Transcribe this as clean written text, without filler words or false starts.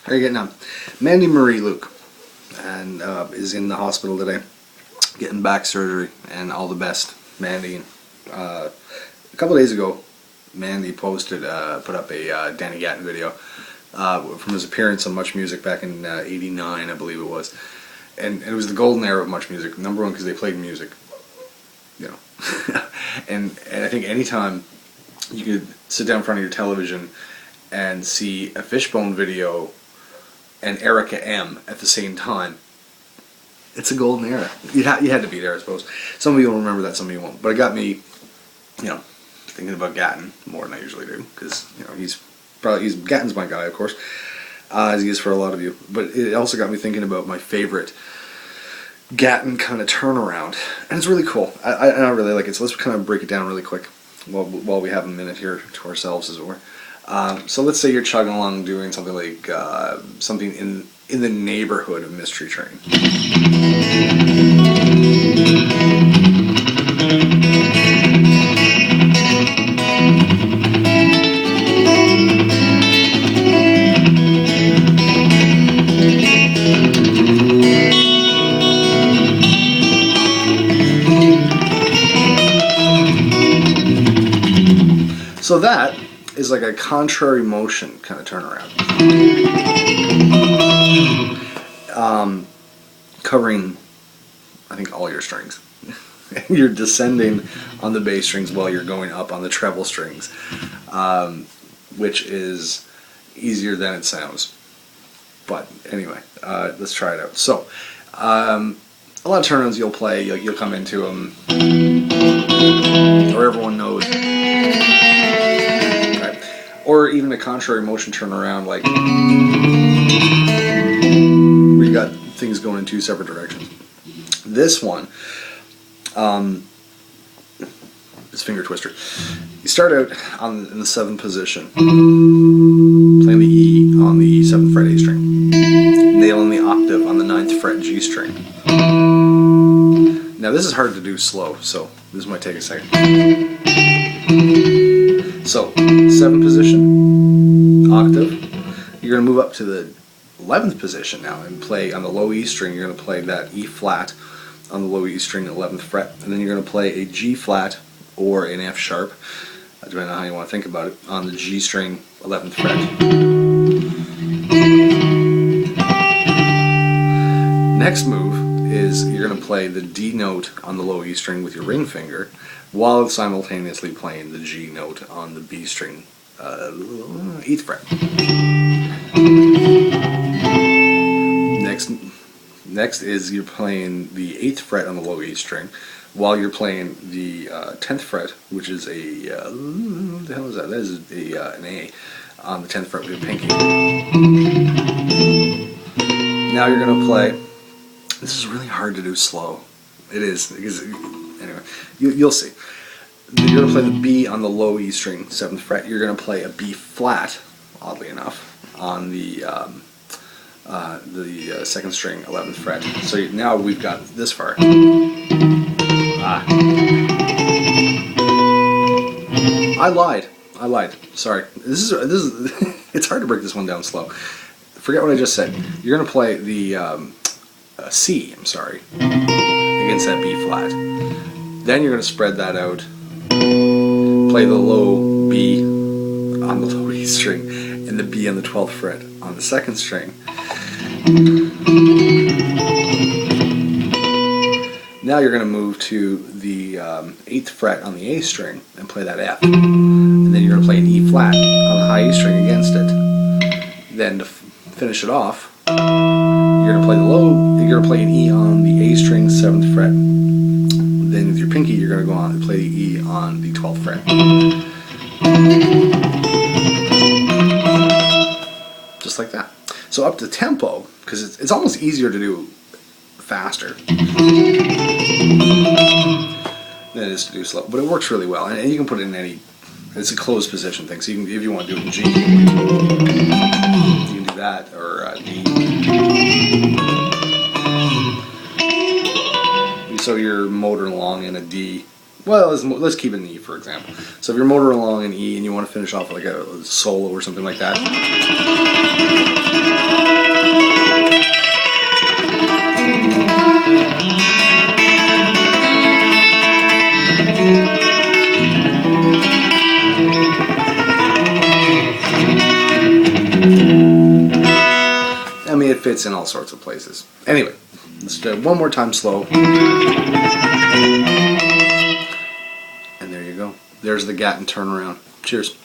How are you getting on? Mandy Marie Luke and is in the hospital today, getting back surgery, and all the best, Mandy. A couple days ago, Mandy posted, put up a Danny Gatton video from his appearance on Much Music back in '89, I believe it was, and it was the golden era of Much Music. Number one because they played music, you know, and I think anytime you could sit down in front of your television and see a Fishbone video and Erica M at the same time, it's a golden era. You had to be there, I suppose. Some of you will remember that, some of you won't. But it got me, you know, thinking about Gatton more than I usually do, because you know Gatton's my guy, of course, as he is for a lot of you. But it also got me thinking about my favorite Gatton kind of turnaround, and it's really cool. I really like it. So let's kind of break it down really quick while we have a minute here to ourselves, as it were. So let's say you're chugging along doing something like something in the neighborhood of Mystery Train. So that is like a contrary motion kind of turnaround, covering, I think, all your strings. You're descending on the bass strings while you're going up on the treble strings, which is easier than it sounds. But anyway, let's try it out. So, a lot of turnarounds you'll play, you'll come into them, or everyone knows. Or even a contrary motion turnaround, like where you got things going in two separate directions. This one is finger twister. You start out in the 7th position, playing the E on the 7th fret A string, nailing the octave on the 9th fret G string. Now this is hard to do slow, so this might take a second. So, 7th position, octave. You're going to move up to the 11th position now and play on the low E string. You're going to play that E flat on the low E string, 11th fret, and then you're going to play a G flat or an F sharp, depending on how you want to think about it, on the G string, 11th fret. Next move is you're going to play the D note on the low E string with your ring finger, while simultaneously playing the G note on the B string, 8th fret. Next is you're playing the 8th fret on the low E string, while you're playing the 10th fret, which is a what the hell is that? That is an A on the 10th fret with your pinky. Now you're going to play. This is really hard to do slow. It is, because anyway, you'll see. You're going to play the B on the low E string, 7th fret. You're going to play a B flat, oddly enough, on the 2nd string, 11th fret. So now we've got this far. I lied. Sorry. This is it's hard to break this one down slow. Forget what I just said. You're going to play the C, against that B flat. Then you're going to spread that out, play the low B on the low E string and the B on the 12th fret on the 2nd string. Now you're going to move to the 8th fret on the A string and play that F. And then you're going to play an E flat on the high E string against it. Then to finish it off, you're going to play you're going to play an E on the A string, 7th fret. Then with your pinky, you're going to go on and play the E on the 12th fret. Just like that. So up to tempo, because it's almost easier to do faster than it is to do slow. But it works really well, and you can put it in any. It's a closed position thing, so you can, if you want to do it in G, you can do that, or D. So you're motoring along in a D. Well, let's keep it in E, for example. So if you're motoring along in E and you want to finish off like a solo or something like that, fits in all sorts of places. Anyway, let's do it one more time slow. And there you go. There's the Gatton turnaround. Cheers.